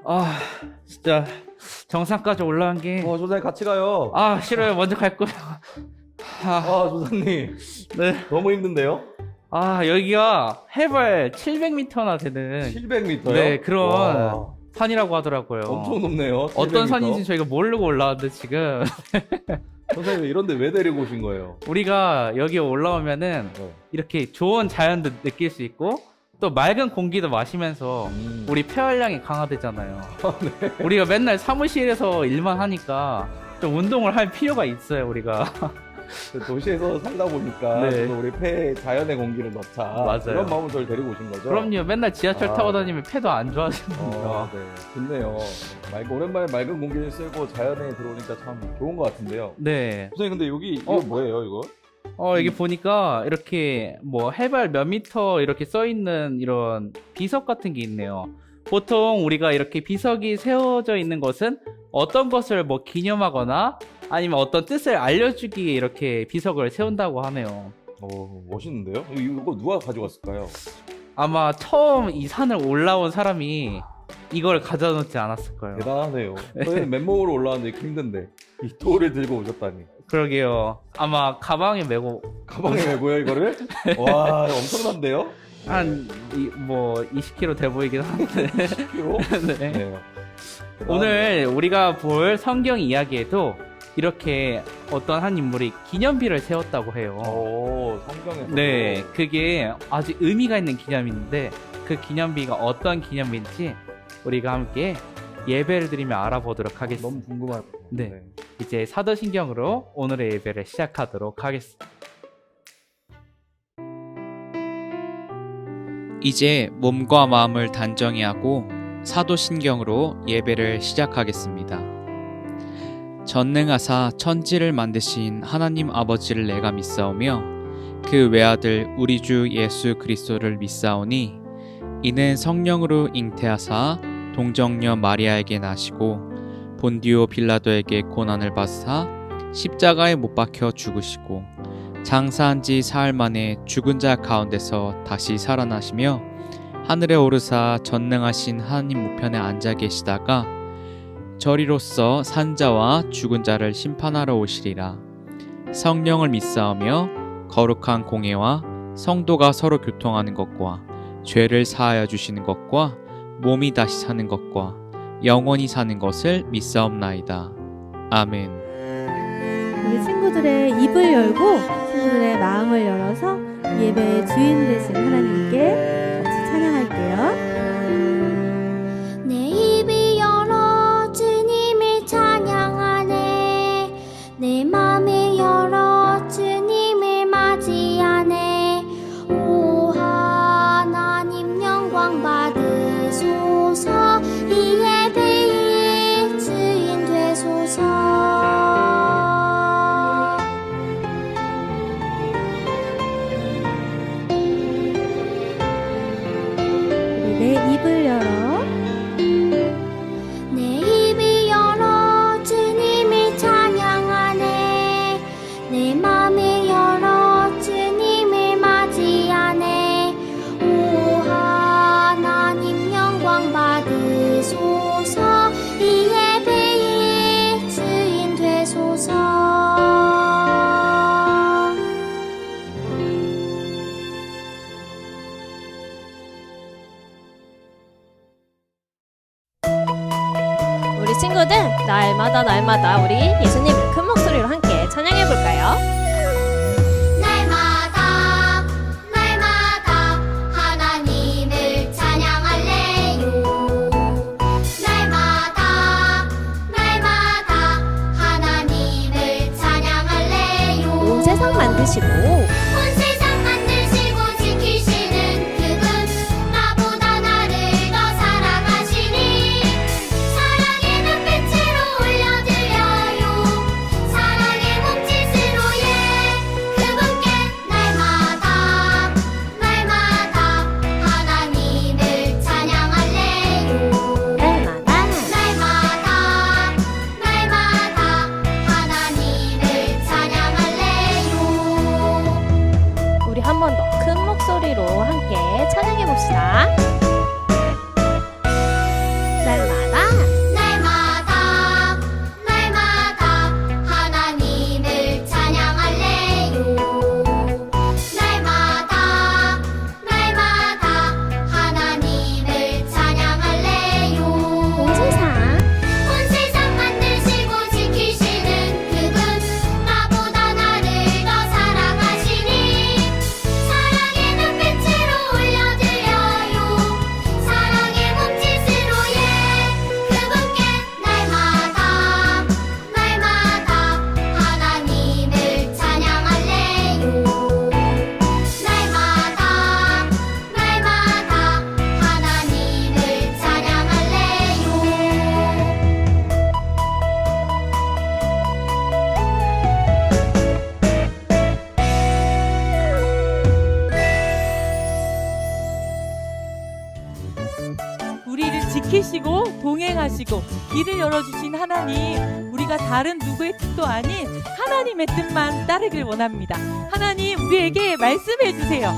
아, 진짜 정상까지 올라간 게 조사님 같이 가요. 싫어요. 먼저 갈 거예요. 조사님 네. 너무 힘든데요? 여기가 해발 700m나 되는 700m요? 네, 그런 산이라고 하더라고요. 엄청 높네요. 어떤 700m. 산인지 저희가 모르고 올라왔는데 지금 선생님 이런데 왜 데리고 오신 거예요? 우리가 여기 올라오면은 이렇게 좋은 자연도 느낄 수 있고 또 맑은 공기도 마시면서 우리 폐활량이 강화되잖아요. 네. 우리가 맨날 사무실에서 일만 하니까 좀 운동을 할 필요가 있어요, 우리가. 도시에서 살다 보니까 네. 저도 우리 폐에 자연의 공기를 넣자. 맞아요. 그런 마음으로 저를 데리고 오신 거죠? 그럼요. 맨날 지하철 타고 다니면 폐도 안 좋아지니까. 네. 좋네요. 오랜만에 맑은 공기를 쐬고 자연에 들어오니까 참 좋은 것 같은데요. 네. 선생님 근데 여기 이거 뭐예요 이거? 여기 보니까 이렇게 뭐 해발 몇 미터 이렇게 써 있는 이런 비석 같은 게 있네요. 보통 우리가 이렇게 비석이 세워져 있는 것은 어떤 것을 뭐 기념하거나 아니면 어떤 뜻을 알려주기에 이렇게 비석을 세운다고 하네요. 멋있는데요? 이거 누가 가져갔을까요? 아마 처음 이 산을 올라온 사람이 이걸 가져놓지 않았을까요? 대단하네요. 저희는 맨몸으로 올라왔는데 이렇게 힘든데 이 돌을 들고 오셨다니. 그러게요. 아마 가방에 메고 가방에 메고요 이거를? 와 엄청난데요? 한 20kg 돼 보이긴 한데 10kg? 네. 네. 오늘 우리가 볼 성경 이야기에도 이렇게 어떤 한 인물이 기념비를 세웠다고 해요. 성경에서. 네, 그게 아주 의미가 있는 기념인데 그 기념비가 어떤 기념비인지 우리가 함께 예배를 드리며 알아보도록 하겠습니다. 너무 궁금하네요. 네. 이제 사도신경으로 오늘의 예배를 시작하도록 하겠습니다. 이제 몸과 마음을 단정히 하고 사도신경으로 예배를 시작하겠습니다. 전능하사 천지를 만드신 하나님 아버지를 내가 믿사오며 그 외아들 우리 주 예수 그리스도를 믿사오니 이는 성령으로 잉태하사 동정녀 마리아에게 나시고 본디오 빌라도에게 고난을 받으사 십자가에 못 박혀 죽으시고 장사한 지 사흘 만에 죽은 자 가운데서 다시 살아나시며 하늘에 오르사 전능하신 하나님 우편에 앉아 계시다가 저리로서 산자와 죽은 자를 심판하러 오시리라. 성령을 믿사오며 거룩한 공예와 성도가 서로 교통하는 것과 죄를 사하여 주시는 것과 몸이 다시 사는 것과 영원히 사는 것을 믿사옵나이다. 아멘. 우리 친구들의 입을 열고 친구들의 마음을 열어서 예배의 주인 되신 하나님께 같이 찬양할게요. 내 입이 열어 주님을 찬양하네. 내 맘을 열어 주님을 맞이하네. 오 하나님 영광 받으소서. 이 예배의 주인 되소서. 내 입을 열어 내 입이 열어 주님을 찬양하네. 내 맘을 열어 주님을 맞이하네. 오 하나님 영광 받으소서. 이 예배의 주인 되소서. 우리 친구들 날마다 우리 예수님을 큰 목소리로 함께 찬양해 볼까요? 만드시고 온 세상 만드시고 지키시는 그분 나보다 나를 더 사랑하시니 사랑의 눈빛으로 올려드려요 사랑의 몸짓으로 그분께 날마다 하나님을 찬양할래요 날마다 하나님을 찬양할래요 우리 한 번 더 큰 목소리로 함께 찬양해 봅시다. 날마다 하나님을 찬양할래요 날마다 하나님을 찬양할래요 온 세상 만드시고 지키시는 그분 나보다 나를 더 사랑하시니 사랑의 눈빛으로 올려드려요 사랑의 몸짓으로 그분께 날마다 하나님을 찬양할래요 날마다 하나님을 찬양할래요 우리를 지키시고 동행하시고 길을 열어주신 하나님, 우리가 다른 누구의 뜻도 아닌 하나님의 뜻만 따르길 원합니다. 하나님, 우리에게 말씀해 주세요.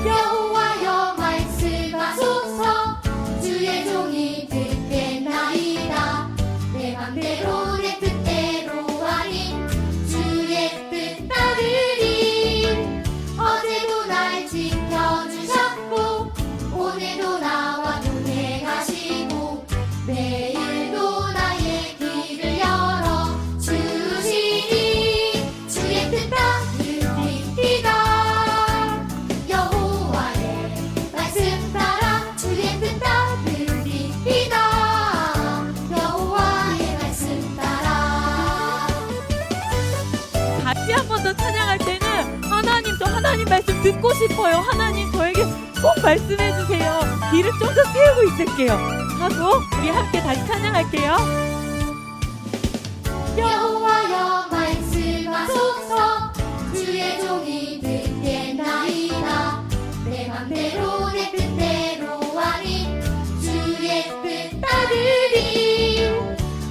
여호와여 말씀하소서 주의 종이 듣겠나이다 내 맘대로 내 뜻대로 아닌 주의 뜻 따르리 어제도 날 지켜주셨고 오늘도 나와 동행하시고 내일도 나의 길을 열어 주시니 주의 뜻 따르리이다 여호와의 말씀 따라 주의 뜻 따르리이다 여호와의 말씀 따라 같이 한 번 더 찬양할 때는 하나님도 하나님 말씀 듣고 싶어요. 하나님 저에게 꼭 말씀해 주세요. 귀를 좀 더 세우고 있을게요. 하고 우리 함께 다시 찬양할게요. 여호와여 말씀하소서 주의 종이 듣겠나이다 내 맘대로 내 뜻대로 아닌 주의 뜻 따르리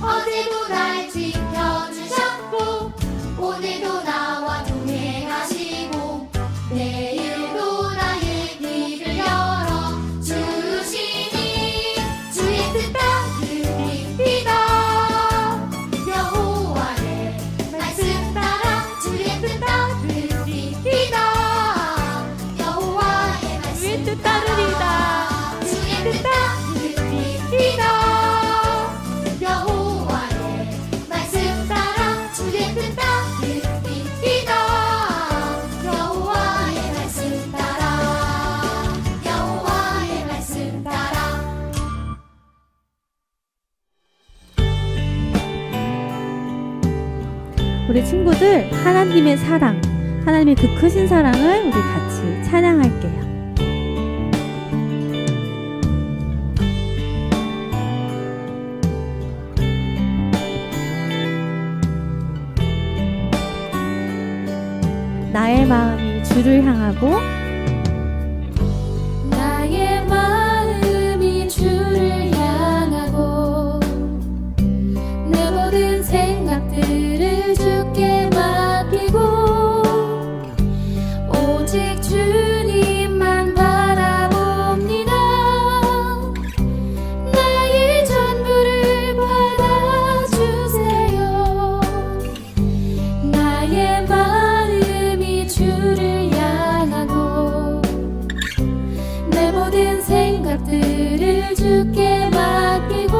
어제도 날 지켜주셨고 오늘도 나와 동행하시고 내일도 나의 길을 열어 주시니 주의 뜻 따르리이다 여호와의 말씀 따라 주의 뜻 따르리이다 여호와의 말씀 주의 뜻 따르리이다. 주의 뜻 따르리이다 여호와의 말씀 따라 주의 뜻 따르리이다 여호와의 말씀 따라 여호와의 말씀 따라 우리 친구들 하나님의 사랑, 하나님의 그 크신 사랑을 우리 같이 찬양할게요. 나의 마음이 주를 향하고 나의 마음이 주를 향하고 내 모든 생각들을 주께 맡기고 오직 주님만 바라봅니다 나의 전부를 받아주세요 나의 마음이 주를 향하고 내 모든 생각들을 주께 맡기고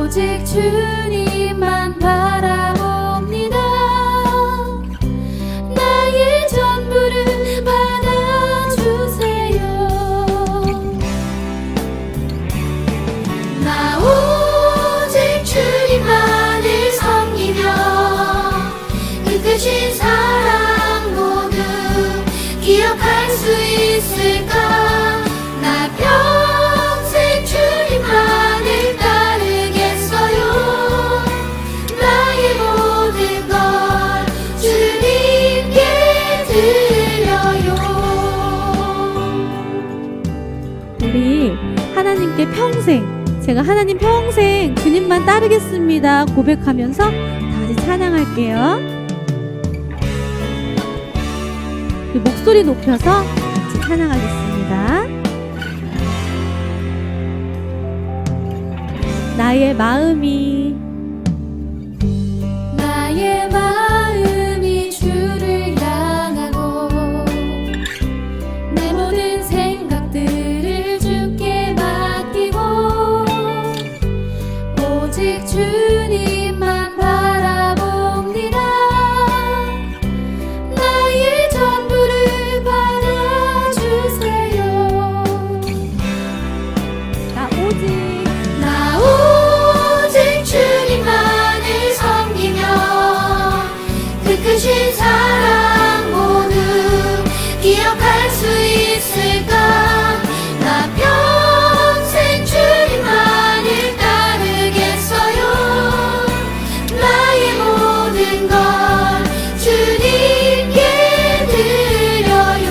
오직 주님만 바라봅니다 나의 전부를 받아주세요 나 오직 주님만을 섬기며 함께 평생, 제가 하나님 평생 주님만 따르겠습니다 고백하면서 다시 찬양할게요. 목소리 높여서 같이 찬양하겠습니다. 나의 마음이 주를 향하고 내 모든 생각들을 주께 맡기고 오직 주님만 바라봅니다. 나의 전부를 받아주세요. 나 오직 주님만을 섬기며 그 크신 사랑 모두 기억할 수 있을까? 나 평생 주님만을 따르겠어요. 나의 모든 걸 주님께 드려요.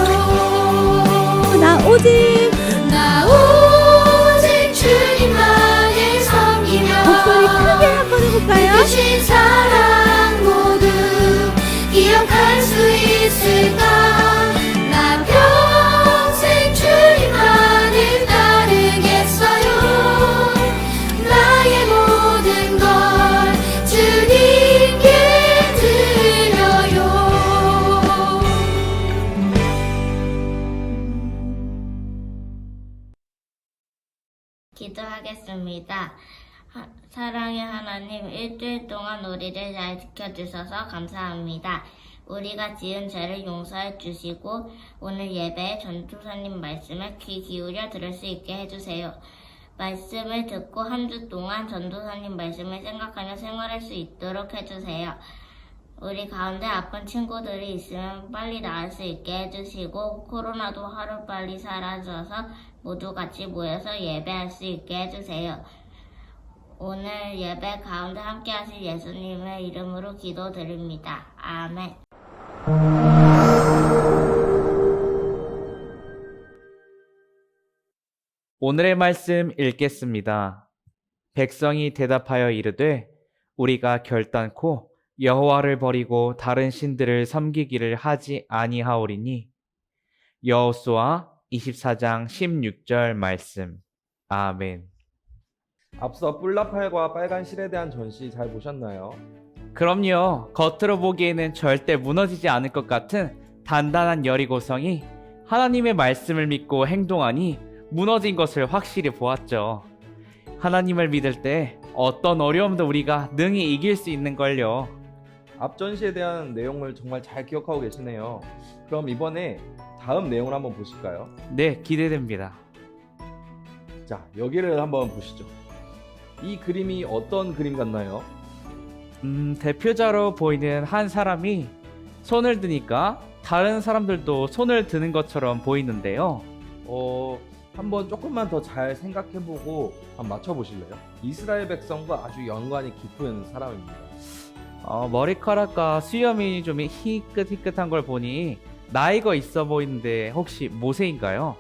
나 오직 주님만을 섬기며 목소리 크게 한번 해볼까요? 크신 사랑 모두 기억할 수 있을까? 나 평생 주님만을 따르겠어요. 나의 모든 걸 주님께 드려요. 기도하겠습니다. 사랑의 하나님, 일주일 동안 우리를 잘 지켜주셔서 감사합니다. 우리가 지은 죄를 용서해 주시고 오늘 예배에 전도사님 말씀에 귀 기울여 들을 수 있게 해주세요. 말씀을 듣고 한 주 동안 전도사님 말씀을 생각하며 생활할 수 있도록 해주세요. 우리 가운데 아픈 친구들이 있으면 빨리 나을 수 있게 해주시고 코로나도 하루빨리 사라져서 모두 같이 모여서 예배할 수 있게 해주세요. 오늘 예배 가운데 함께 하실 예수님의 이름으로 기도드립니다. 아멘. 오늘의 말씀 읽겠습니다. 백성이 대답하여 이르되 우리가 결단코 여호와를 버리고 다른 신들을 섬기기를 하지 아니하오리니. 여호수아 24장 16절 말씀. 아멘. 앞서 뿔나팔과 빨간 실에 대한 전시 잘 보셨나요? 그럼요. 겉으로 보기에는 절대 무너지지 않을 것 같은 단단한 여리고성이 하나님의 말씀을 믿고 행동하니 무너진 것을 확실히 보았죠. 하나님을 믿을 때 어떤 어려움도 우리가 능히 이길 수 있는 걸요. 앞 전시에 대한 내용을 정말 잘 기억하고 계시네요. 그럼 이번에 다음 내용을 한번 보실까요? 네, 기대됩니다. 자, 여기를 한번 보시죠. 이 그림이 어떤 그림 같나요? 대표자로 보이는 한 사람이 손을 드니까 다른 사람들도 손을 드는 것처럼 보이는데요. 한번 조금만 더 잘 생각해보고 한번 맞춰보실래요? 이스라엘 백성과 아주 연관이 깊은 사람입니다. 머리카락과 수염이 좀 희끗희끗한 걸 보니 나이가 있어 보이는데 혹시 모세인가요?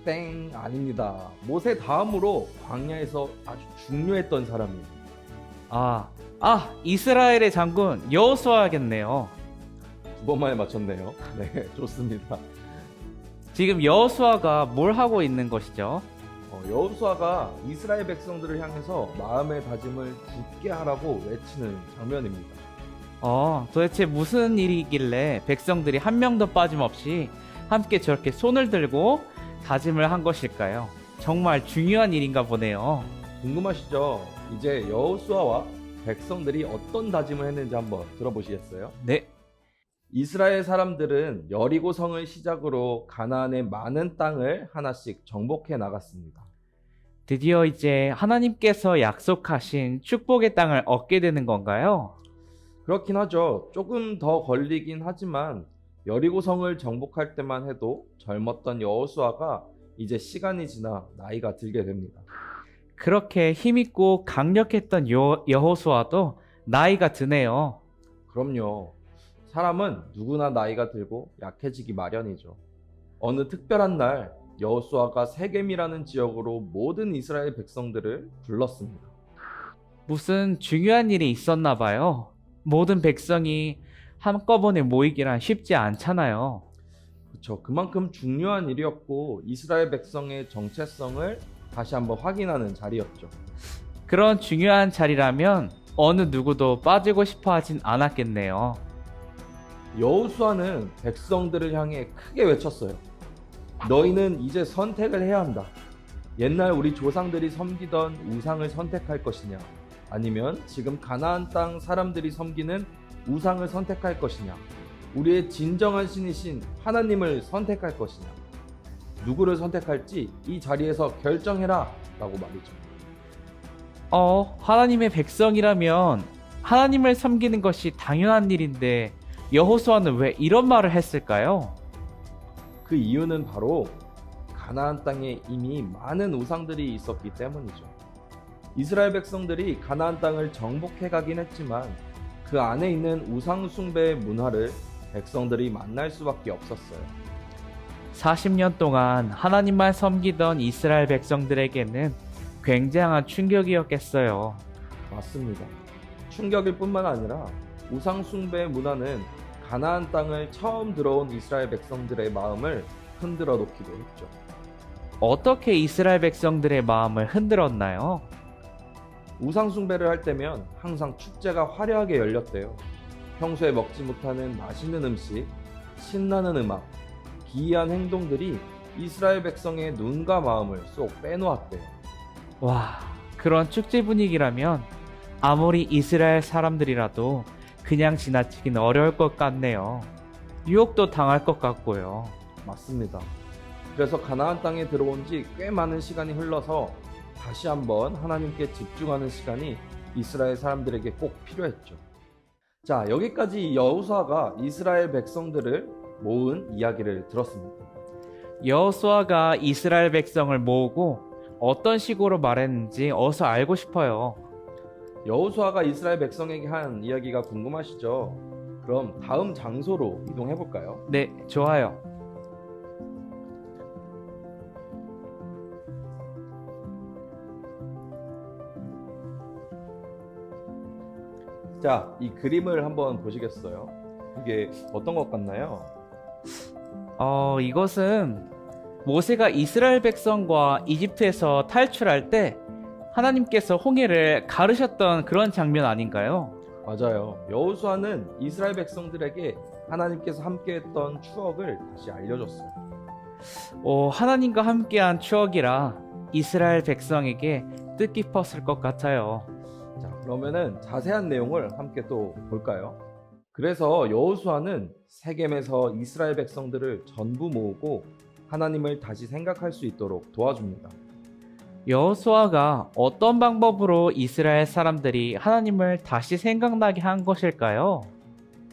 땡, 아닙니다. 모세 다음으로 광야에서 아주 중요했던 사람이에요. 이스라엘의 장군 여호수아겠네요. 두 번 만에 맞췄네요. 네, 좋습니다. 지금 여호수아가 뭘 하고 있는 것이죠? 여호수아가 이스라엘 백성들을 향해서 마음의 다짐을 굳게 하라고 외치는 장면입니다. 도대체 무슨 일이길래 백성들이 한 명도 빠짐없이 함께 저렇게 손을 들고 다짐을 한 것일까요? 정말 중요한 일인가 보네요. 궁금하시죠? 이제 여호수아와 백성들이 어떤 다짐을 했는지 한번 들어보시겠어요? 네. 이스라엘 사람들은 여리고 성을 시작으로 가나안의 많은 땅을 하나씩 정복해 나갔습니다. 드디어 이제 하나님께서 약속하신 축복의 땅을 얻게 되는 건가요? 그렇긴 하죠. 조금 더 걸리긴 하지만 여리고 성을 정복할 때만 해도 젊었던 여호수아가 이제 시간이 지나 나이가 들게 됩니다. 그렇게 힘있고 강력했던 여호수아도 나이가 드네요. 그럼요. 사람은 누구나 나이가 들고 약해지기 마련이죠. 어느 특별한 날 여호수아가 세겜이라는 지역으로 모든 이스라엘 백성들을 불렀습니다. 무슨 중요한 일이 있었나 봐요. 모든 백성이 한꺼번에 모이기란 쉽지 않잖아요. 그렇죠. 그만큼 중요한 일이었고 이스라엘 백성의 정체성을 다시 한번 확인하는 자리였죠. 그런 중요한 자리라면 어느 누구도 빠지고 싶어 하진 않았겠네요. 여호수아는 백성들을 향해 크게 외쳤어요. 너희는 이제 선택을 해야 한다. 옛날 우리 조상들이 섬기던 우상을 선택할 것이냐, 아니면 지금 가나안 땅 사람들이 섬기는 우상을 선택할 것이냐, 우리의 진정한 신이신 하나님을 선택할 것이냐, 누구를 선택할지 이 자리에서 결정해라 라고 말이죠. 하나님의 백성이라면 하나님을 섬기는 것이 당연한 일인데 여호수아는 왜 이런 말을 했을까요? 그 이유는 바로 가나안 땅에 이미 많은 우상들이 있었기 때문이죠. 이스라엘 백성들이 가나안 땅을 정복해 가긴 했지만 그 안에 있는 우상 숭배의 문화를 백성들이 만날 수밖에 없었어요. 40년 동안 하나님만 섬기던 이스라엘 백성들에게는 굉장한 충격이었겠어요. 맞습니다. 충격일 뿐만 아니라 우상 숭배의 문화는 가나안 땅을 처음 들어온 이스라엘 백성들의 마음을 흔들어 놓기도 했죠. 어떻게 이스라엘 백성들의 마음을 흔들었나요? 우상 숭배를 할 때면 항상 축제가 화려하게 열렸대요. 평소에 먹지 못하는 맛있는 음식, 신나는 음악, 기이한 행동들이 이스라엘 백성의 눈과 마음을 쏙 빼놓았대요. 와, 그런 축제 분위기라면 아무리 이스라엘 사람들이라도 그냥 지나치긴 어려울 것 같네요. 유혹도 당할 것 같고요. 맞습니다. 그래서 가나안 땅에 들어온 지 꽤 많은 시간이 흘러서 다시 한번 하나님께 집중하는 시간이 이스라엘 사람들에게 꼭 필요했죠. 자, 여기까지 여호수아가 이스라엘 백성들을 모은 이야기를 들었습니다. 여호수아가 이스라엘 백성을 모으고 어떤 식으로 말했는지 어서 알고 싶어요. 여호수아가 이스라엘 백성에게 한 이야기가 궁금하시죠? 그럼 다음 장소로 이동해 볼까요? 네, 좋아요. 자, 이 그림을 한번 보시겠어요? 이게 어떤 것 같나요? 이것은 모세가 이스라엘 백성과 이집트에서 탈출할 때 하나님께서 홍해를 가르셨던 그런 장면 아닌가요? 맞아요. 여호수아는 이스라엘 백성들에게 하나님께서 함께했던 추억을 다시 알려줬어요. 하나님과 함께한 추억이라 이스라엘 백성에게 뜻깊었을 것 같아요. 자, 그러면은 자세한 내용을 함께 또 볼까요? 그래서 여호수아는 세겜에서 이스라엘 백성들을 전부 모으고 하나님을 다시 생각할 수 있도록 도와줍니다. 여호수아가 어떤 방법으로 이스라엘 사람들이 하나님을 다시 생각나게 한 것일까요?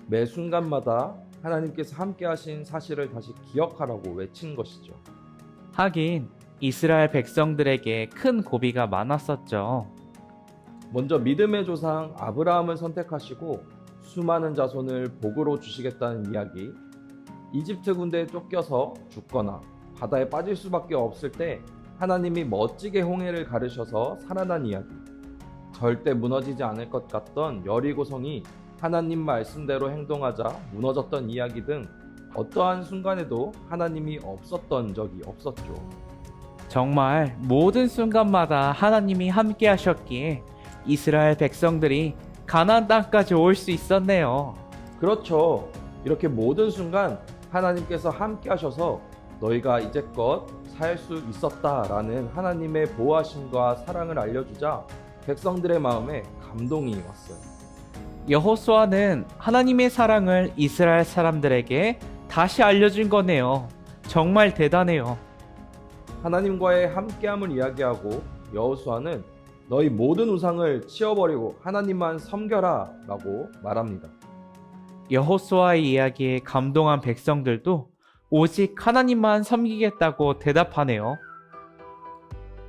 매 순간마다 하나님께서 함께 하신 사실을 다시 기억하라고 외친 것이죠. 하긴 이스라엘 백성들에게 큰 고비가 많았었죠. 먼저 믿음의 조상 아브라함을 선택하시고 수많은 자손을 복으로 주시겠다는 이야기, 이집트 군대에 쫓겨서 죽거나 바다에 빠질 수밖에 없을 때 하나님이 멋지게 홍해를 가르셔서 살아난 이야기, 절대 무너지지 않을 것 같던 여리고성이 하나님 말씀대로 행동하자 무너졌던 이야기 등 어떠한 순간에도 하나님이 없었던 적이 없었죠. 정말 모든 순간마다 하나님이 함께 하셨기에 이스라엘 백성들이 가나안 땅까지 올 수 있었네요. 그렇죠. 이렇게 모든 순간 하나님께서 함께 하셔서 너희가 이제껏 살 수 있었다라는 하나님의 보호하심과 사랑을 알려주자 백성들의 마음에 감동이 왔어요. 여호수아는 하나님의 사랑을 이스라엘 사람들에게 다시 알려준 거네요. 정말 대단해요. 하나님과의 함께함을 이야기하고 여호수아는 너희 모든 우상을 치워버리고 하나님만 섬겨라 라고 말합니다. 여호수아의 이야기에 감동한 백성들도 오직 하나님만 섬기겠다고 대답하네요.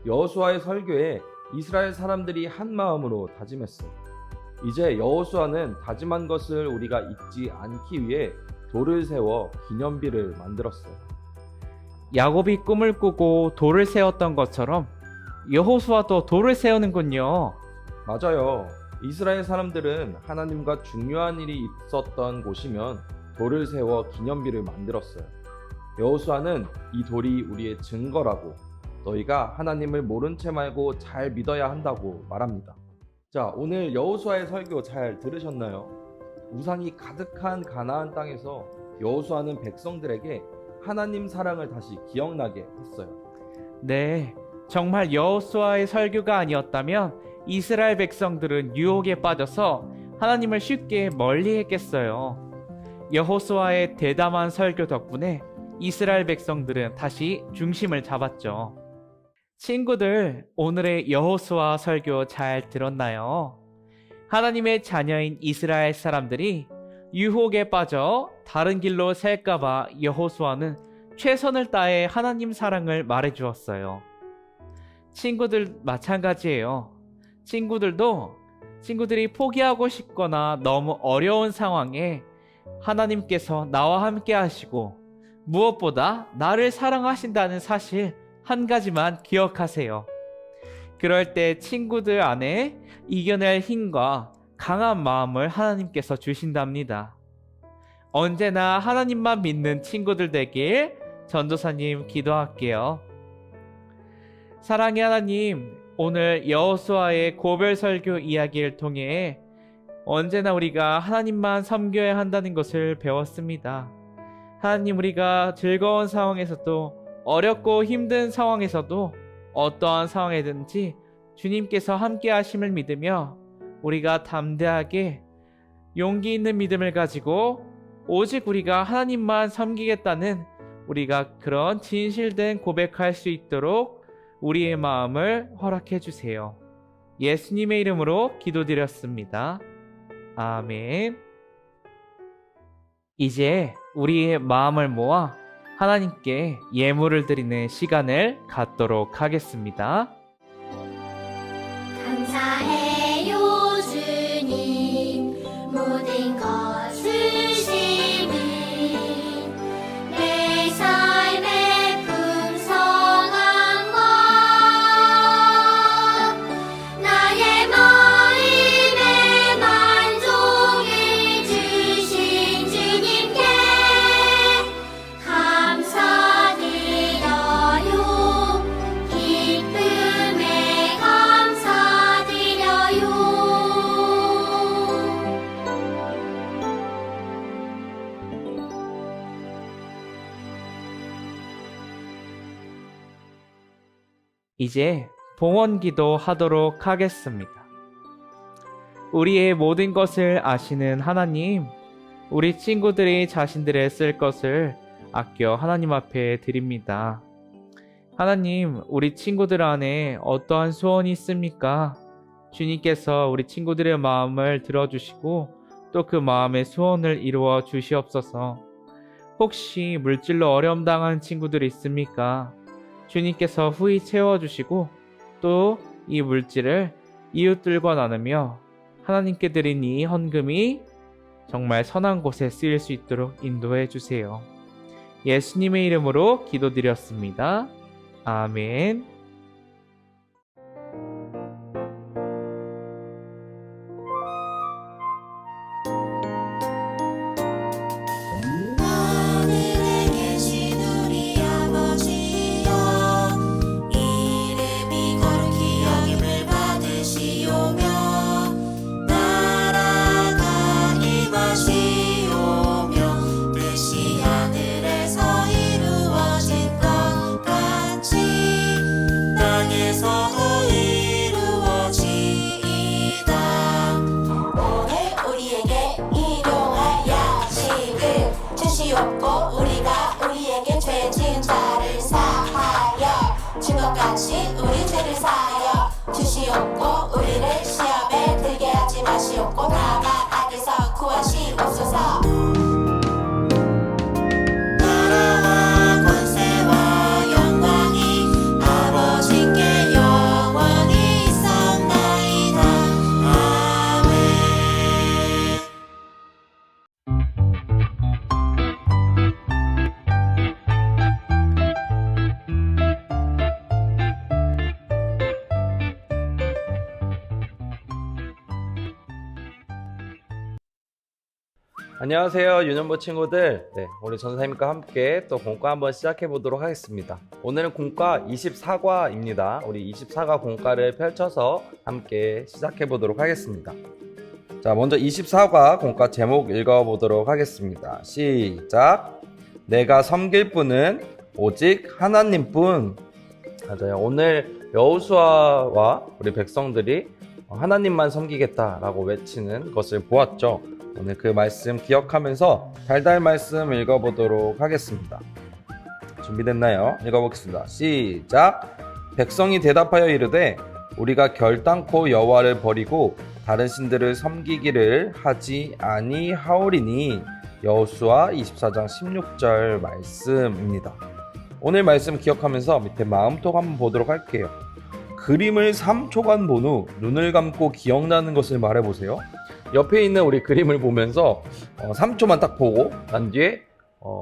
여호수아의 설교에 이스라엘 사람들이 한 마음으로 다짐했어요. 이제 여호수아는 다짐한 것을 우리가 잊지 않기 위해 돌을 세워 기념비를 만들었어요. 야곱이 꿈을 꾸고 돌을 세웠던 것처럼 여호수아도 돌을 세우는군요. 맞아요. 이스라엘 사람들은 하나님과 중요한 일이 있었던 곳이면 돌을 세워 기념비를 만들었어요. 여호수아는 이 돌이 우리의 증거라고, 너희가 하나님을 모른 채 말고 잘 믿어야 한다고 말합니다. 자, 오늘 여호수아의 설교 잘 들으셨나요? 우상이 가득한 가나안 땅에서 여호수아는 백성들에게 하나님 사랑을 다시 기억나게 했어요. 네, 정말 여호수아의 설교가 아니었다면 이스라엘 백성들은 유혹에 빠져서 하나님을 쉽게 멀리했겠어요. 여호수아의 대담한 설교 덕분에 이스라엘 백성들은 다시 중심을 잡았죠. 친구들, 오늘의 여호수아 설교 잘 들었나요? 하나님의 자녀인 이스라엘 사람들이 유혹에 빠져 다른 길로 셀까봐 여호수아는 최선을 다해 하나님 사랑을 말해주었어요. 친구들 마찬가지예요. 친구들이 포기하고 싶거나 너무 어려운 상황에 하나님께서 나와 함께 하시고 무엇보다 나를 사랑하신다는 사실 한 가지만 기억하세요. 그럴 때 친구들 안에 이겨낼 힘과 강한 마음을 하나님께서 주신답니다. 언제나 하나님만 믿는 친구들 되길 전도사님 기도할게요. 사랑의 하나님, 오늘 여호수아의 고별 설교 이야기를 통해 언제나 우리가 하나님만 섬겨야 한다는 것을 배웠습니다. 하나님, 우리가 즐거운 상황에서도 어렵고 힘든 상황에서도 어떠한 상황이든지 주님께서 함께 하심을 믿으며 우리가 담대하게 용기 있는 믿음을 가지고 오직 우리가 하나님만 섬기겠다는 우리가 그런 진실된 고백할 수 있도록 우리의 마음을 허락해 주세요. 예수님의 이름으로 기도드렸습니다. 아멘. 이제 우리의 마음을 모아 하나님께 예물을 드리는 시간을 갖도록 하겠습니다. 감사해요 주님 모든 것을 주시니 내 삶의 풍성한 것 나의 마음의 만족을 주신 주님께 감사드려요 기쁨에 감사드려요. 이제 봉헌 기도 하도록 하겠습니다. 우리의 모든 것을 아시는 하나님, 우리 친구들이 자신들의 쓸 것을 아껴 하나님 앞에 드립니다. 하나님, 우리 친구들 안에 어떠한 소원이 있습니까? 주님께서 우리 친구들의 마음을 들어주시고 또 그 마음의 소원을 이루어 주시옵소서. 혹시 물질로 어려움 당한 친구들이 있습니까? 주님께서 후히 채워주시고 또 이 물질을 이웃들과 나누며 하나님께 드린 이 헌금이 정말 선한 곳에 쓰일 수 있도록 인도해 주세요. 예수님의 이름으로 기도드렸습니다. 아멘. 하늘에 계신 우리 아버지여 이름이 거룩히 여김을 받으시오며 나라가 임하시오며 뜻이 하늘에서 이루어진 것 같이 땅에서도 이루어지이다. 오늘 우리에게 일용할 양식을 주시옵고 우리가 우리에게 죄 지은 자를 사하여 준 것 같이 우리 죄를 사하여 주시옵고 우리를 시험에 들게 하지 마시옵고 다만 악에서 구하시옵소서. 나라와 권세와 영광이 아버지께 영원히 있사옵나이다. 아멘. 안녕하세요, 유년부 친구들. 네, 우리 전사님과 함께 또 공과 한번 시작해 보도록 하겠습니다. 오늘은 공과 24과입니다. 우리 24과 공과를 펼쳐서 함께 시작해 보도록 하겠습니다. 자, 먼저 24과 공과 제목 읽어 보도록 하겠습니다. 시작. 내가 섬길 분은 오직 하나님뿐. 맞아요. 오늘 여호수아와 우리 백성들이 하나님만 섬기겠다라고 외치는 것을 보았죠. 오늘 그 말씀 기억하면서 달달 말씀 읽어보도록 하겠습니다. 준비됐나요? 읽어보겠습니다. 시작. 백성이 대답하여 이르되 우리가 결단코 여호와를 버리고 다른 신들을 섬기기를 하지 아니하오리니. 여호수아 24장 16절 말씀입니다. 오늘 말씀 기억하면서 밑에 마음톡 한번 보도록 할게요. 그림을 3초간 본 후 눈을 감고 기억나는 것을 말해보세요. 옆에 있는 우리 그림을 보면서 3초만 딱 보고 난 뒤에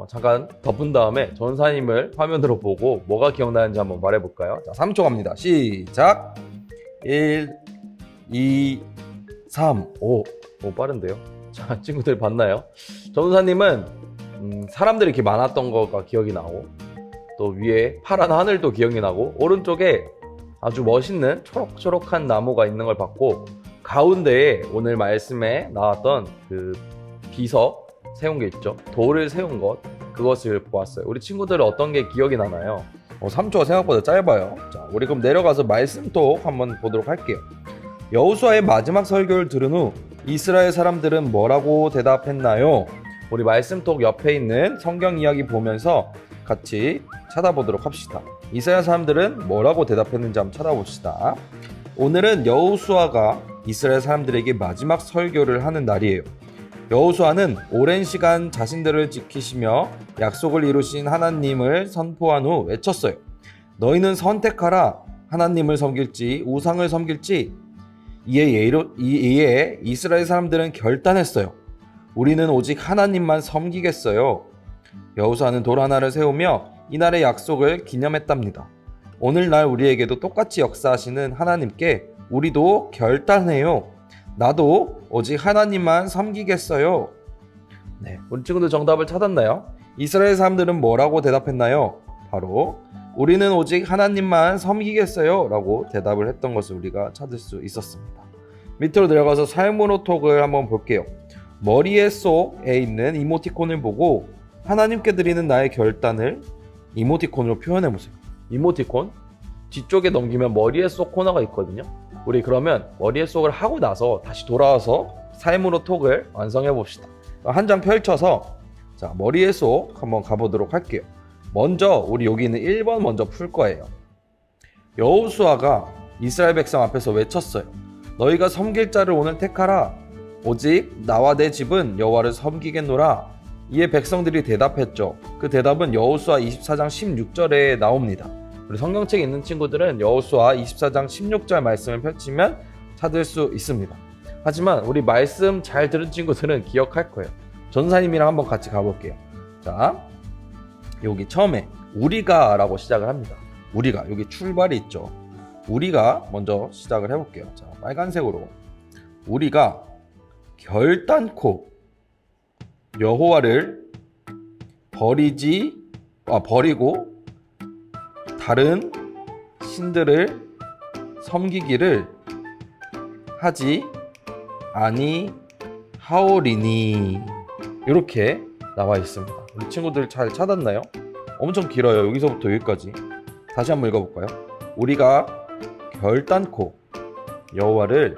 잠깐 덮은 다음에 전사님을 화면으로 보고 뭐가 기억나는지 한번 말해볼까요? 자, 3초 갑니다. 시작. 1, 2, 3, 5. 오, 빠른데요? 자, 친구들 봤나요? 전사님은 사람들이 이렇게 많았던 거가 기억이 나고, 또 위에 파란 하늘도 기억이 나고, 오른쪽에 아주 멋있는 초록초록한 나무가 있는 걸 봤고, 가운데에 오늘 말씀에 나왔던 그 비석 세운 게 있죠. 돌을 세운 것, 그것을 보았어요. 우리 친구들은 어떤 게 기억이 나나요? 3초가 생각보다 짧아요. 자, 우리 그럼 내려가서 말씀톡 한번 보도록 할게요. 여호수아의 마지막 설교를 들은 후 이스라엘 사람들은 뭐라고 대답했나요? 우리 말씀톡 옆에 있는 성경 이야기 보면서 같이 찾아보도록 합시다. 이스라엘 사람들은 뭐라고 대답했는지 한번 찾아봅시다. 오늘은 여호수아가 이스라엘 사람들에게 마지막 설교를 하는 날이에요. 여호수아는 오랜 시간 자신들을 지키시며 약속을 이루신 하나님을 선포한 후 외쳤어요. 너희는 선택하라. 하나님을 섬길지 우상을 섬길지. 이에 이스라엘 사람들은 결단했어요. 우리는 오직 하나님만 섬기겠어요. 여호수아는 돌 하나를 세우며 이날의 약속을 기념했답니다. 오늘날 우리에게도 똑같이 역사하시는 하나님께 우리도 결단해요. 나도 오직 하나님만 섬기겠어요. 네, 우리 친구들 정답을 찾았나요? 이스라엘 사람들은 뭐라고 대답했나요? 바로 우리는 오직 하나님만 섬기겠어요 라고 대답을 했던 것을 우리가 찾을 수 있었습니다. 밑으로 내려가서 삶으로 톡을 한번 볼게요. 머리에 속에 있는 이모티콘을 보고 하나님께 드리는 나의 결단을 이모티콘으로 표현해보세요. 이모티콘 뒤쪽에 넘기면 머리에 속 코너가 있거든요. 우리 그러면 머리에 속을 하고 나서 다시 돌아와서 삶으로 톡을 완성해 봅시다. 한 장 펼쳐서 자, 머리에 속 한번 가보도록 할게요. 먼저 우리 여기 있는 1번 먼저 풀 거예요. 여호수아가 이스라엘 백성 앞에서 외쳤어요. 너희가 섬길 자를 오늘 택하라. 오직 나와 내 집은 여호와를 섬기겠노라. 이에 백성들이 대답했죠. 그 대답은 여호수아 24장 16절에 나옵니다. 우리 성경책에 있는 친구들은 여호수아 24장 16절 말씀을 펼치면 찾을 수 있습니다. 하지만 우리 말씀 잘 들은 친구들은 기억할 거예요. 전사님이랑 한번 같이 가볼게요. 자, 여기 처음에 우리가 라고 시작을 합니다. 우리가 여기 출발이 있죠. 우리가 먼저 시작을 해볼게요. 자, 빨간색으로 우리가 결단코 여호와를 버리고 다른 신들을 섬기기를 하지 아니하오리니. 이렇게 나와 있습니다. 우리 친구들 잘 찾았나요? 엄청 길어요. 여기서부터 여기까지. 다시 한번 읽어볼까요? 우리가 결단코 여호와를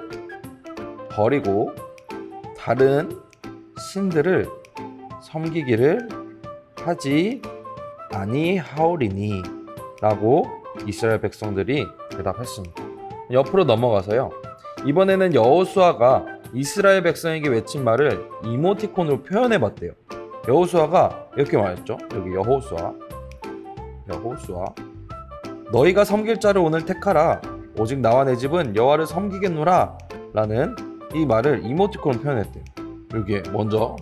버리고 다른 신들을 섬기기를 하지 아니하오리니 라고 이스라엘 백성들이 대답했습니다. 옆으로 넘어가서요. 이번에는 여호수아가 이스라엘 백성에게 외친 말을 이모티콘으로 표현해봤대요. 여호수아가 이렇게 말했죠. 여기 여호수아 너희가 섬길 자를 오늘 택하라. 오직 나와 내 집은 여호와를 섬기겠노라 라는 이 말을 이모티콘으로 표현했대요. 여기에 먼저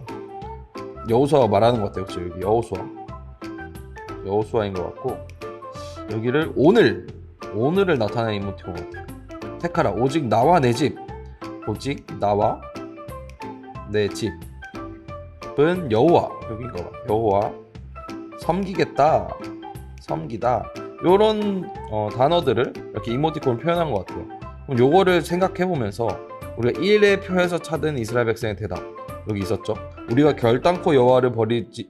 여호수아가 말하는 것 같아요. 그렇죠? 여기 여호수아인 것 같고, 여기를 오늘을 나타내는 이모티콘 같아요. 택하라. 오직 나와 내 집. 오직 나와 내 집. 답은 여호와. 여긴가 봐. 여호와. 섬기겠다. 섬기다. 요런 단어들을 이렇게 이모티콘 표현한 것 같아요. 그럼 요거를 생각해보면서 우리가 1의 표에서 찾은 이스라엘 백성의 대답 여기 있었죠. 우리가 결단코 여호와를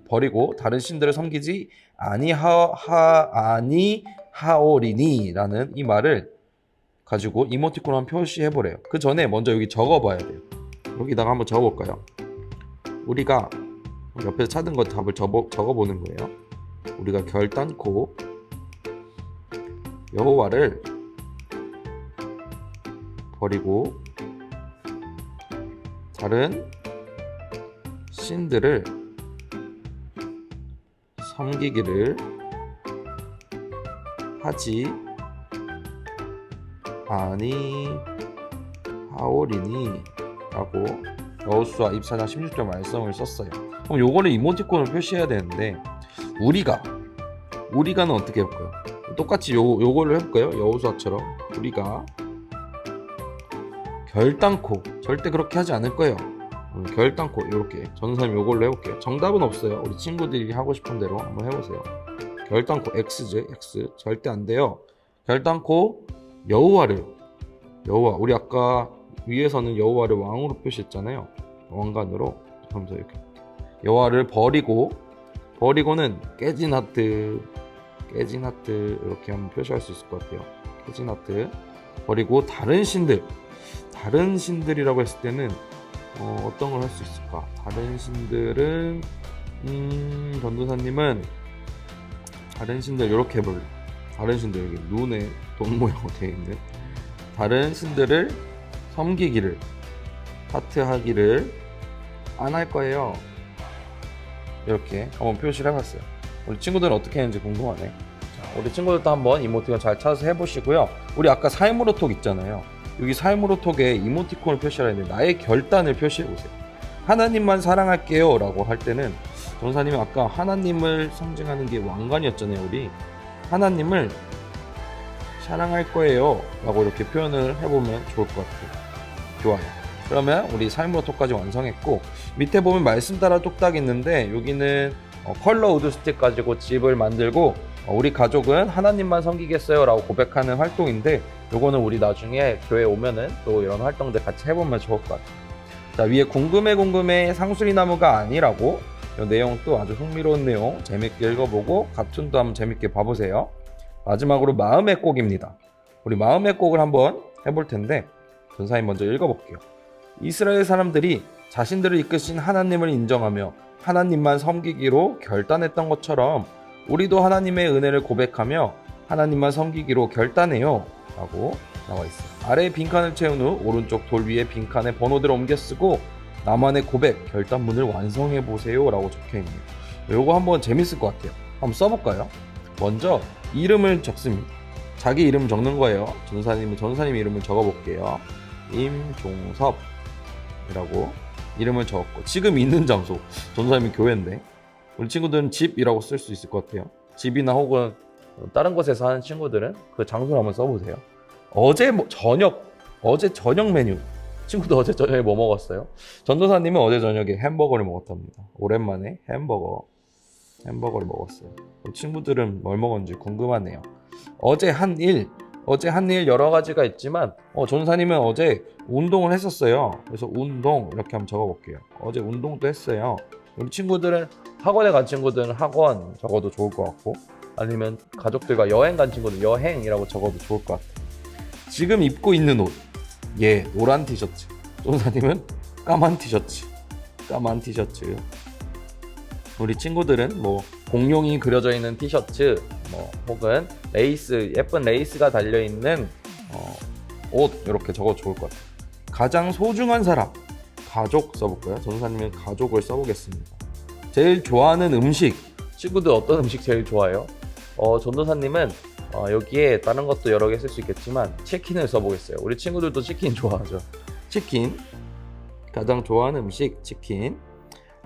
버리고 다른 신들을 섬기지 아니하오리니 라는 이 말을 가지고 이모티콘 한번 표시해보래요. 그 전에 먼저 여기 적어봐야 돼요. 여기다가 한번 적어볼까요? 우리가 옆에서 찾은 것 답을 적어보는 거예요. 우리가 결단코 여호와를 버리고 다른 신들을 섬기기를 하지 아니하오리니 라고 여호수아 24장 16절 말씀을 썼어요. 그럼 요거를 이모티콘을 표시해야 되는데 우리가는 어떻게 해볼까요? 똑같이 요거를 해볼까요? 여호수아처럼 우리가 결단코 절대 그렇게 하지 않을 거예요. 결단코 이렇게 전사님 요걸로 해볼게요. 정답은 없어요. 우리 친구들이 하고 싶은 대로 한번 해보세요. 결단코 X지 X 절대 안 돼요. 결단코 여호와 우리 아까 위에서는 여호와를 왕으로 표시했잖아요. 왕관으로 하면서 이렇게 여호와를 버리고는 깨진 하트 이렇게 한번 표시할 수 있을 것 같아요. 깨진 하트 버리고 다른 신들이라고 했을 때는 어떤 걸 할 수 있을까? 다른 신들은 전도사님은 다른 신들 이렇게 해볼래. 다른 신들 여기 눈에 돈 모양으로 되어 있는 다른 신들을 섬기기를 하트하기를 안 할 거예요. 이렇게 한번 표시를 해봤어요. 우리 친구들은 어떻게 했는지 궁금하네. 자, 우리 친구들도 한번 이모티콘 잘 찾아서 해보시고요. 우리 아까 삶으로톡 있잖아요. 여기 삶으로톡에 이모티콘을 표시하라 했는데 나의 결단을 표시해보세요. 하나님만 사랑할게요 라고 할 때는 전사님이 아까 하나님을 상징하는 게 왕관이었잖아요. 우리 하나님을 사랑할 거예요 라고 이렇게 표현을 해보면 좋을 것 같아요. 좋아요. 그러면 우리 삶으로톡까지 완성했고 밑에 보면 말씀 따라 뚝딱 있는데 여기는 컬러 우드 스틱 가지고 집을 만들고 우리 가족은 하나님만 섬기겠어요 라고 고백하는 활동인데 요거는 우리 나중에 교회 오면은 또 이런 활동들 같이 해보면 좋을 것 같아요. 자, 위에 궁금해 상수리나무가 아니라고 이 내용도 아주 흥미로운 내용 재밌게 읽어보고 갓툰도 한번 재밌게 봐보세요. 마지막으로 마음의 곡입니다. 우리 마음의 곡을 한번 해볼 텐데 전사님 먼저 읽어볼게요. 이스라엘 사람들이 자신들을 이끄신 하나님을 인정하며 하나님만 섬기기로 결단했던 것처럼 우리도 하나님의 은혜를 고백하며 하나님만 섬기기로 결단해요 라고 나와 있어요. 아래에 빈칸을 채운 후 오른쪽 돌 위에 빈칸에 번호들을 옮겨 쓰고 나만의 고백 결단문을 완성해 보세요 라고 적혀있네요. 요거 한번 재밌을 것 같아요. 한번 써볼까요? 먼저 이름을 적습니다. 자기 이름 적는 거예요. 전사님 이름을 적어볼게요. 임종섭이라고 이름을 적었고 지금 있는 장소 전사님이 교회인데 우리 친구들은 집이라고 쓸 수 있을 것 같아요. 집이나 혹은 다른 곳에서 하는 친구들은 그 장소를 한번 써보세요. 어제 저녁 메뉴 친구들 어제 저녁에 뭐 먹었어요? 전도사님은 어제 저녁에 햄버거를 먹었답니다. 오랜만에 햄버거를 먹었어요. 우리 친구들은 뭘 먹었는지 궁금하네요. 어제 한 일 여러 가지가 있지만 전도사님은 어제 운동을 했었어요. 그래서 운동 이렇게 한번 적어볼게요. 어제 운동도 했어요. 우리 친구들은 학원에 간 친구들은 학원 적어도 좋을 것 같고 아니면 가족들과 여행 간 친구들 여행이라고 적어도 좋을 것 같아요. 지금 입고 있는 옷 노란 티셔츠 전도사님은 까만 티셔츠 우리 친구들은 뭐 공룡이 그려져 있는 티셔츠 혹은 예쁜 레이스가 달려있는 옷 이렇게 적어도 좋을 것 같아요. 가장 소중한 사람 가족 써볼까요? 전도사님은 가족을 써보겠습니다. 제일 좋아하는 음식 친구들 어떤 음식 제일 좋아해요? 전도사님은 여기에 다른 것도 여러 개 쓸 수 있겠지만 치킨을 써보겠어요. 우리 친구들도 치킨 좋아하죠. 치킨 가장 좋아하는 음식 치킨.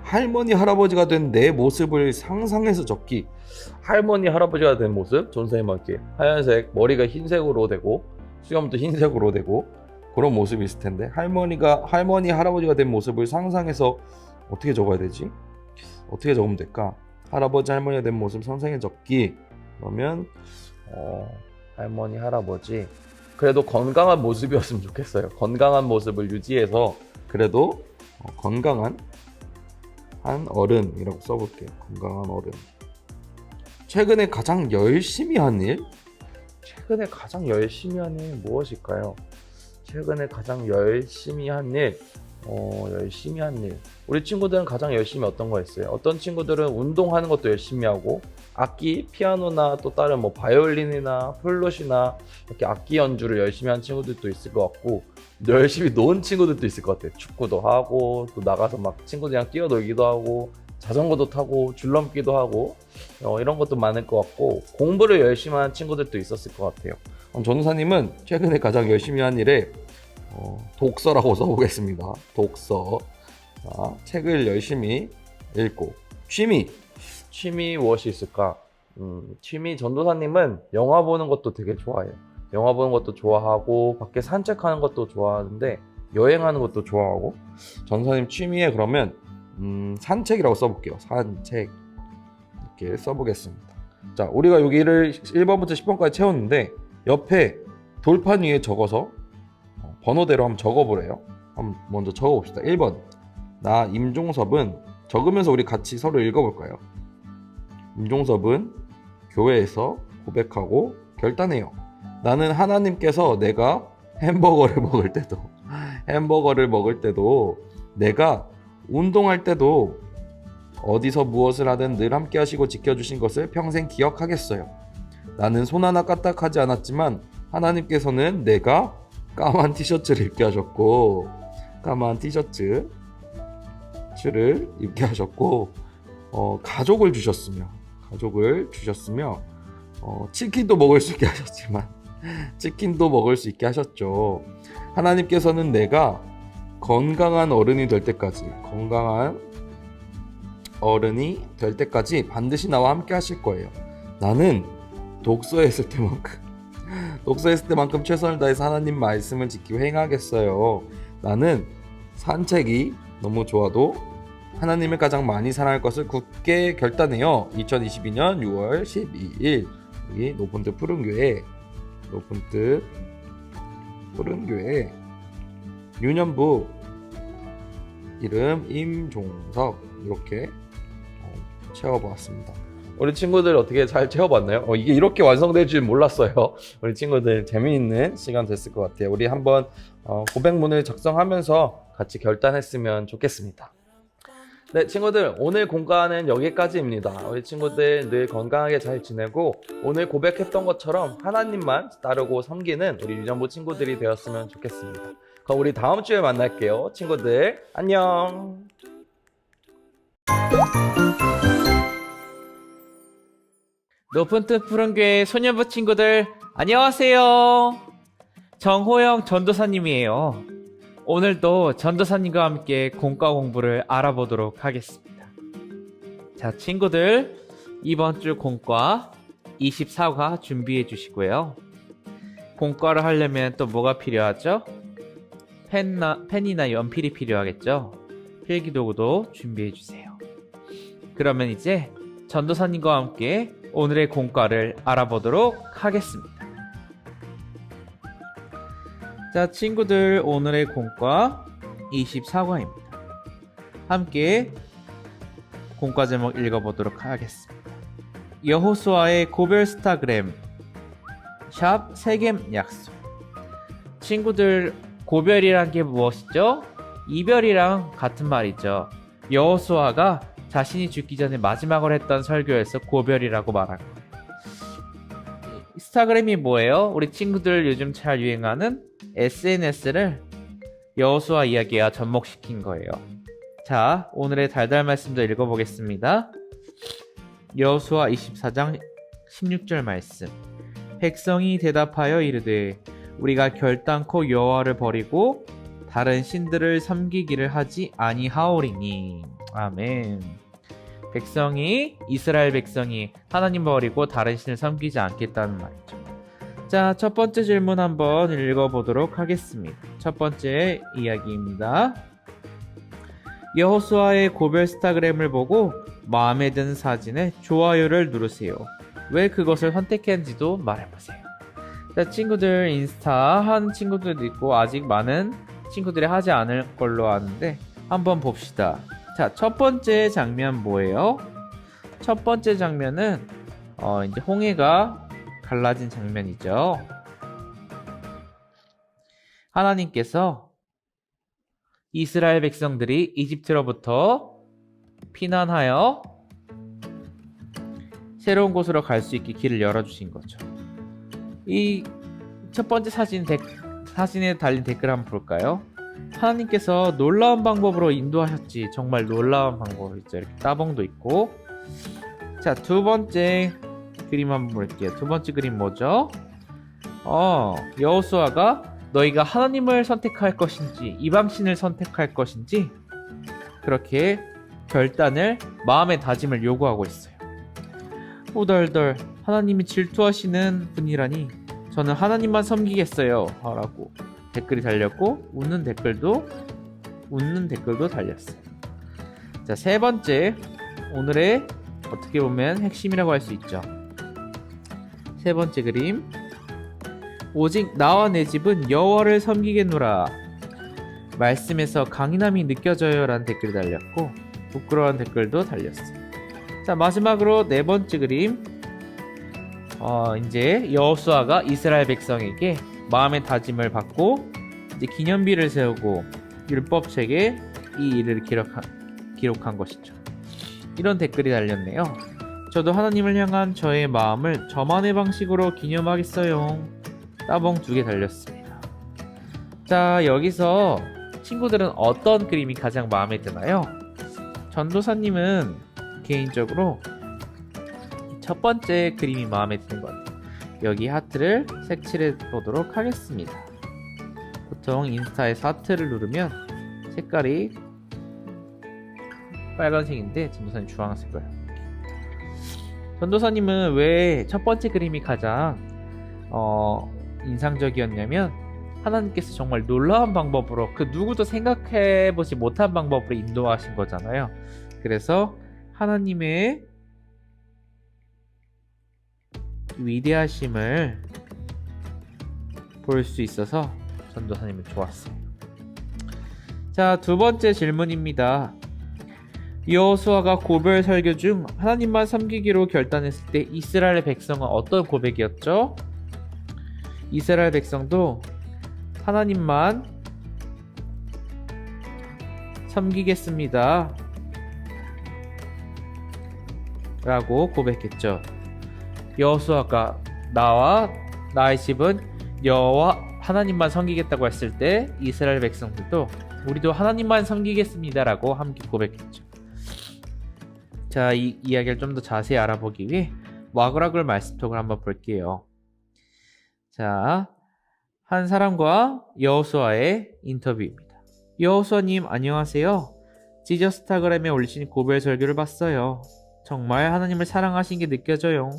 할머니 할아버지가 된 내 모습을 상상해서 적기. 할머니 할아버지가 된 모습 전도사님은 이렇게 하얀색 머리가 흰색으로 되고 수염도 흰색으로 되고 그런 모습이 있을 텐데 할머니 할아버지가 된 모습을 상상해서 어떻게 적어야 되지? 어떻게 적으면 될까? 할아버지 할머니가 된 모습 선생에 적기. 그러면 할머니 할아버지 그래도 건강한 모습이었으면 좋겠어요. 건강한 모습을 유지해서 그래도 건강한 한 어른이라고 써볼게요. 건강한 어른. 최근에 가장 열심히 한 일? 최근에 가장 열심히 한 일 무엇일까요? 최근에 가장 열심히 한 일, 열심히 한 일. 우리 친구들은 가장 열심히 어떤 거 했어요? 어떤 친구들은 운동하는 것도 열심히 하고, 악기, 피아노나 또 다른 뭐 바이올린이나 플룻이나 이렇게 악기 연주를 열심히 한 친구들도 있을 것 같고, 열심히 노는 친구들도 있을 것 같아요. 축구도 하고, 또 나가서 막 친구들이랑 뛰어놀기도 하고, 자전거도 타고, 줄넘기도 하고, 이런 것도 많을 것 같고, 공부를 열심히 한 친구들도 있었을 것 같아요. 전우사님은 최근에 가장 열심히 한 일에 독서라고 써보겠습니다. 독서. 자, 책을 열심히 읽고. 취미 무엇이 있을까? 취미 전도사님은 영화 보는 것도 되게 좋아해요. 영화 보는 것도 좋아하고 밖에 산책하는 것도 좋아하는데 여행하는 것도 좋아하고. 전도사님 취미에 그러면 산책이라고 써볼게요. 산책 이렇게 써보겠습니다. 자, 우리가 여기를 1번부터 10번까지 채웠는데 옆에 돌판 위에 적어서 번호대로 한번 적어보래요. 한번 먼저 적어봅시다. 1번 나 임종섭은 적으면서 우리 같이 서로 읽어볼까요? 임종섭은 교회에서 고백하고 결단해요. 나는 하나님께서 내가 햄버거를 먹을 때도 내가 운동할 때도 어디서 무엇을 하든 늘 함께 하시고 지켜주신 것을 평생 기억하겠어요. 나는 손 하나 까딱하지 않았지만 하나님께서는 내가 까만 티셔츠를 입게 하셨고 까만 티셔츠를 입게 하셨고 가족을 주셨으며 치킨도 먹을 수 있게 하셨지만 치킨도 먹을 수 있게 하셨죠. 하나님께서는 내가 건강한 어른이 될 때까지 반드시 나와 함께 하실 거예요. 나는 독서했을 때만큼 최선을 다해서 하나님 말씀을 지키고 행하겠어요. 나는 산책이 너무 좋아도 하나님을 가장 많이 사랑할 것을 굳게 결단해요. 2022년 6월 12일 여기 높은 뜻 푸른 교회 유년부 이름 임종석 이렇게 채워보았습니다. 우리 친구들 어떻게 잘 채워봤나요? 이게 이렇게 완성될 줄 몰랐어요. 우리 친구들 재미있는 시간 됐을 것 같아요. 우리 한번 고백문을 작성하면서 같이 결단했으면 좋겠습니다. 네, 친구들 오늘 공과는 여기까지입니다. 우리 친구들 늘 건강하게 잘 지내고 오늘 고백했던 것처럼 하나님만 따르고 섬기는 우리 유년부 친구들이 되었으면 좋겠습니다. 그럼 우리 다음 주에 만날게요. 친구들 안녕. 높은 뜻 푸른교회 소년부 친구들 안녕하세요. 정호영 전도사님이에요. 오늘도 전도사님과 함께 공과 공부를 알아보도록 하겠습니다. 자, 친구들 이번 주 공과 24과 준비해 주시고요. 공과를 하려면 또 뭐가 필요하죠? 펜이나 연필이 필요하겠죠? 필기도구도 준비해 주세요. 그러면 이제 전도사님과 함께 오늘의 공과를 알아보도록 하겠습니다. 자, 친구들 오늘의 공과 24과입니다. 함께 공과 제목 읽어보도록 하겠습니다. 여호수아의 고별 스타그램 샵 세겜 약속. 친구들 고별이란 게 무엇이죠? 이별이랑 같은 말이죠. 여호수아가 자신이 죽기 전에 마지막으로 했던 설교에서 고별이라고 말한 거예요. 스타그램이 뭐예요? 우리 친구들 요즘 잘 유행하는 SNS를 여호수아 이야기와 접목시킨 거예요. 자, 오늘의 달달 말씀도 읽어보겠습니다. 여호수아 24장 16절 말씀. 백성이 대답하여 이르되 우리가 결단코 여호와를 버리고 다른 신들을 섬기기를 하지 아니하오리니. 아멘. 이스라엘 백성이 하나님 버리고 다른 신을 섬기지 않겠다는 말이죠. 자, 첫 번째 질문 한번 읽어보도록 하겠습니다. 첫 번째 이야기입니다. 여호수아의 고별 스타그램을 보고 마음에 드는 사진에 좋아요를 누르세요. 왜 그것을 선택했는지도 말해보세요. 자, 친구들 인스타 한 친구들도 있고 아직 많은 친구들이 하지 않을 걸로 아는데 한번 봅시다. 자, 첫 번째 장면 뭐예요? 첫 번째 장면은 이제 홍해가 갈라진 장면이죠. 하나님께서 이스라엘 백성들이 이집트로부터 피난하여 새로운 곳으로 갈 수 있게 길을 열어주신 거죠. 이 첫 번째 사진에 달린 댓글 한번 볼까요? 하나님께서 놀라운 방법으로 인도하셨지. 정말 놀라운 방법이죠. 이렇게 따봉도 있고. 자, 두 번째 그림 한번 볼게요. 두 번째 그림 뭐죠? 여호수아가 너희가 하나님을 선택할 것인지 이방신을 선택할 것인지 그렇게 결단을, 마음의 다짐을 요구하고 있어요. 오덜덜 하나님이 질투하시는 분이라니 저는 하나님만 섬기겠어요 라고 댓글이 달렸고 웃는 댓글도 달렸어요. 자, 세 번째, 오늘의 어떻게 보면 핵심이라고 할 수 있죠. 세 번째 그림, 오직 나와 내 집은 여호와를 섬기겠노라. 말씀에서 강인함이 느껴져요 라는 댓글이 달렸고 부끄러운 댓글도 달렸어요. 자, 마지막으로 네 번째 그림, 이제 여호수아가 이스라엘 백성에게 마음의 다짐을 받고 이제 기념비를 세우고 율법책에 이 일을 기록한 것이죠. 이런 댓글이 달렸네요. 저도 하나님을 향한 저의 마음을 저만의 방식으로 기념하겠어요. 따봉 2개 달렸습니다. 자, 여기서 친구들은 어떤 그림이 가장 마음에 드나요? 전도사님은 개인적으로 첫 번째 그림이 마음에 드는 것 같아요. 여기 하트를 색칠해 보도록 하겠습니다. 보통 인스타에서 하트를 누르면 색깔이 빨간색인데 전도사님 주황색이에요. 전도사님은 왜 첫 번째 그림이 가장 인상적이었냐면 하나님께서 정말 놀라운 방법으로 그 누구도 생각해보지 못한 방법으로 인도하신 거잖아요. 그래서 하나님의 위대하심을 볼 수 있어서 전도사님은 좋았어요. 자, 두 번째 질문입니다. 여호수아가 고별 설교 중 하나님만 섬기기로 결단했을 때 이스라엘 백성은 어떤 고백이었죠? 이스라엘 백성도 하나님만 섬기겠습니다 라고 고백했죠. 여호수아가 나와 나의 집은 여호와 하나님만 섬기겠다고 했을 때 이스라엘 백성들도 우리도 하나님만 섬기겠습니다 라고 함께 고백했죠. 자, 이 이야기를 좀 더 자세히 알아보기 위해 와그라글 말씀톡을 한번 볼게요. 자, 한 사람과 여호수아의 인터뷰입니다. 여호수아님 안녕하세요. 지저스타그램에 올리신 고별 설교를 봤어요. 정말 하나님을 사랑하신 게 느껴져요.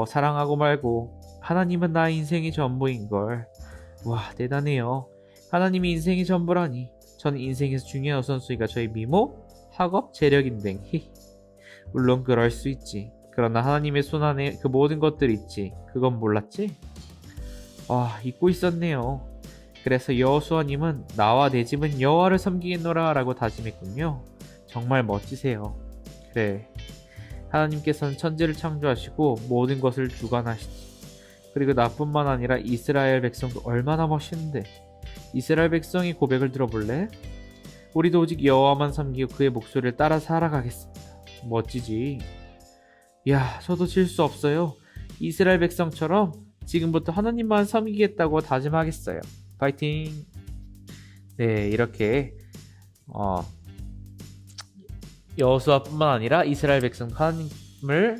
사랑하고 말고 하나님은 나의 인생의 전부인걸. 와, 대단해요. 하나님이 인생의 전부라니. 저는 인생에서 중요한 우선순위가 저희 미모, 학업, 재력인데 물론 그럴 수 있지. 그러나 하나님의 손 안에 그 모든 것들이 있지. 그건 몰랐지? 잊고 있었네요. 그래서 여호수아님은 나와 내 집은 여호와를 섬기겠노라 라고 다짐했군요. 정말 멋지세요. 그래, 하나님께서는 천지를 창조하시고 모든 것을 주관하시지. 그리고 나뿐만 아니라 이스라엘 백성도 얼마나 멋있는데. 이스라엘 백성의 고백을 들어볼래? 우리도 오직 여호와만 섬기고 그의 목소리를 따라 살아가겠습니다. 멋지지? 야, 저도 질 수 없어요. 이스라엘 백성처럼 지금부터 하나님만 섬기겠다고 다짐하겠어요. 파이팅! 네, 이렇게 여호수아뿐만 아니라 이스라엘 백성도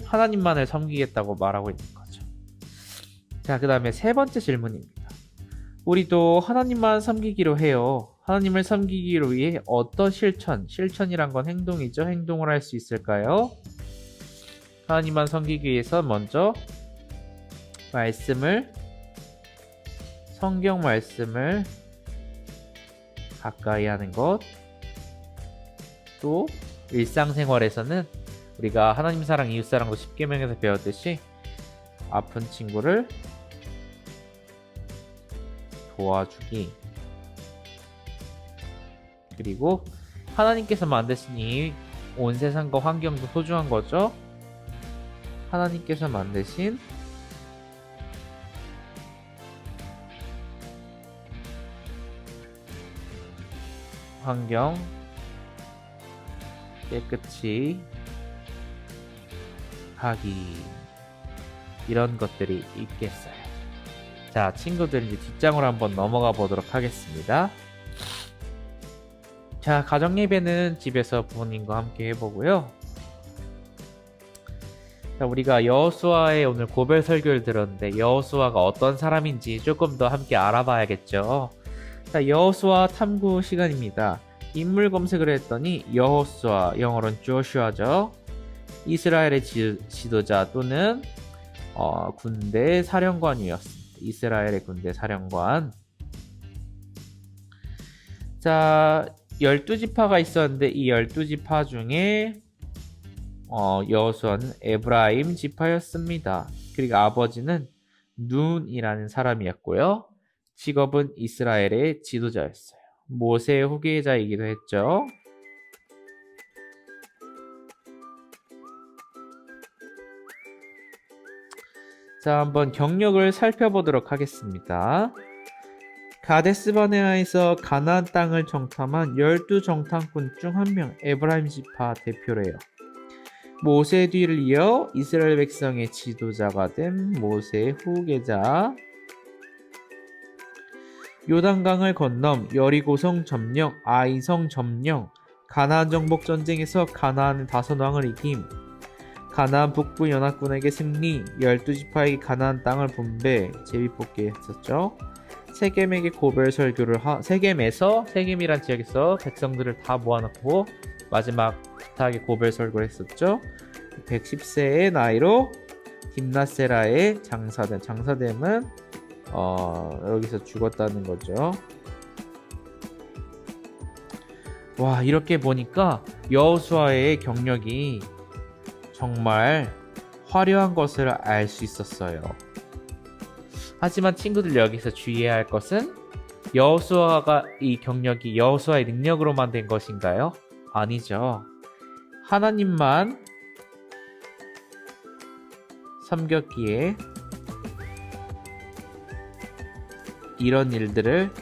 하나님만을 섬기겠다고 말하고 있는 거죠. 자, 그 다음에 세 번째 질문입니다. 우리도 하나님만 섬기기로 해요. 하나님을 섬기기 위해 어떤 실천이란 건 행동이죠. 행동을 할 수 있을까요? 하나님만 섬기기 위해서 먼저 성경 말씀을 가까이 하는 것, 또 일상생활에서는 우리가 하나님 사랑, 이웃 사랑도 10계명에서 배웠듯이 아픈 친구를 도와주기, 그리고 하나님께서 만드신 이 온 세상과 환경도 소중한 거죠. 하나님께서 만드신 환경 깨끗이 하기, 이런 것들이 있겠어요. 자, 친구들 이제 뒷장으로 한번 넘어가 보도록 하겠습니다. 자, 가정 예배는 집에서 부모님과 함께 해보고요. 자, 우리가 여호수아의 오늘 고별 설교를 들었는데 여호수아가 어떤 사람인지 조금 더 함께 알아봐야겠죠. 자, 여호수아 탐구 시간입니다. 인물 검색을 했더니 여호수아, 영어로는 조슈아죠. 이스라엘의 지도자 또는 군대 사령관이었습니다. 이스라엘의 군대 사령관. 자, 12지파가 있었는데 이 12지파 중에 여호수아는 에브라임 지파였습니다. 그리고 아버지는 눈이라는 사람이었고요. 직업은 이스라엘의 지도자였어요. 모세의 후계자이기도 했죠. 자, 한번 경력을 살펴보도록 하겠습니다. 가데스바네아에서 가나안 땅을 정탐한 12정탐꾼 중 한 명, 에브라임 지파 대표래요. 모세 뒤를 이어 이스라엘 백성의 지도자가 된 모세의 후계자. 요단강을 건넘 여리고성 점령, 아이성 점령, 가나안 정복 전쟁에서 가나안의 5왕을 이김, 가나안 북부 연합군에게 승리, 12지파에게 가나안 땅을 분배, 제비뽑기 했었죠. 세겜에게 고별 설교를 세겜이란 지역에서 백성들을 다 모아놓고 마지막 부탁에 고별 설교를 했었죠. 110세의 나이로 딥나세라의 장사됨은 여기서 죽었다는 거죠. 와, 이렇게 보니까 여호수아의 경력이 정말 화려한 것을 알 수 있었어요. 하지만 친구들 여기서 주의해야 할 것은 여호수아가 이 경력이 여호수아의 능력으로만 된 것인가요? 아니죠. 하나님만 섬겼기에 이런 일들을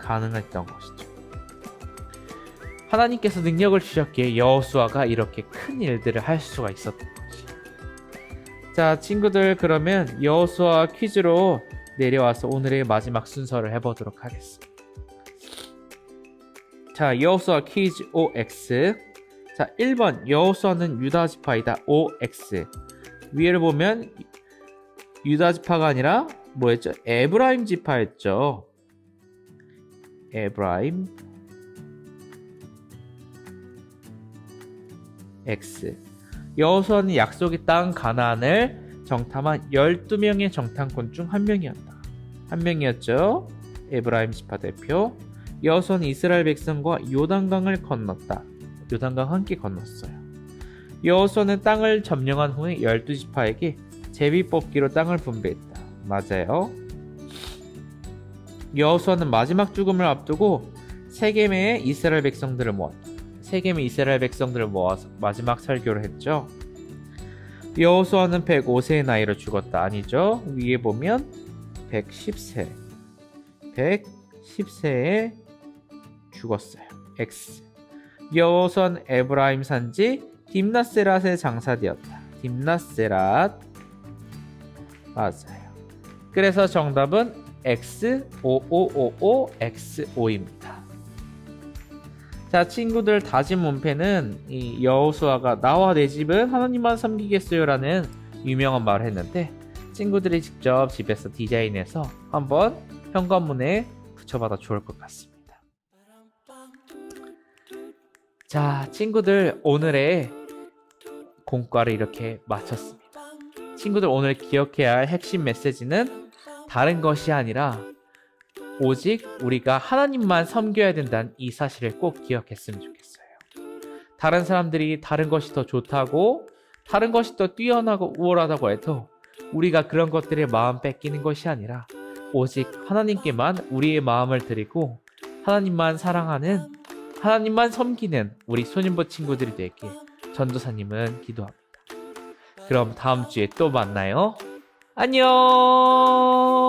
가능했던 것이죠. 하나님께서 능력을 주셨기에 여호수아가 이렇게 큰 일들을 할 수가 있었던 것이. 자, 친구들, 그러면 여호수아 퀴즈로 내려와서 오늘의 마지막 순서를 해보도록 하겠습니다. 자, 여호수아 퀴즈 OX. 자, 1번 여호수아는 유다 지파이다. OX. 위를 보면 유다 지파가 아니라 뭐였죠? 에브라임 지파였죠. 에브라임 X. 여호수아는 약속의 땅 가나안을 정탐한 12명의 정탐꾼 중 한 명이었죠. 에브라임 지파 대표. 여호수아는 이스라엘 백성과 요단강을 건넜다. 요단강 함께 건넜어요. 여호수아는 땅을 점령한 후에 12지파에게 제비뽑기로 땅을 분배했다. 맞아요. 여호수아는 마지막 죽음을 앞두고 세겜에 이스라엘 백성들을 모았다. 세겜의 이스라엘 백성들을 모아서 마지막 설교를 했죠. 여호수아는 105세의 나이로 죽었다. 아니죠. 위에 보면 110세. 110세에 죽었어요. X. 여호수아는 에브라임 산지 딥나세랏의 장사되었다. 딥나세랏. 맞아요. 그래서 정답은 X5555X5입니다. 자, 친구들, 다진 문패는 이 여호수아가 나와 내 집은 하나님만 섬기겠어요라는 유명한 말을 했는데 친구들이 직접 집에서 디자인해서 한번 현관문에 붙여봐도 좋을 것 같습니다. 자, 친구들, 오늘의 공과를 이렇게 마쳤습니다. 친구들, 오늘 기억해야 할 핵심 메시지는 다른 것이 아니라 오직 우리가 하나님만 섬겨야 된다는 이 사실을 꼭 기억했으면 좋겠어요. 다른 사람들이 다른 것이 더 좋다고, 다른 것이 더 뛰어나고 우월하다고 해도 우리가 그런 것들에 마음 뺏기는 것이 아니라 오직 하나님께만 우리의 마음을 드리고 하나님만 사랑하는, 하나님만 섬기는 우리 소년부 친구들이 되길 전도사님은 기도합니다. 그럼 다음 주에 또 만나요. 안녕.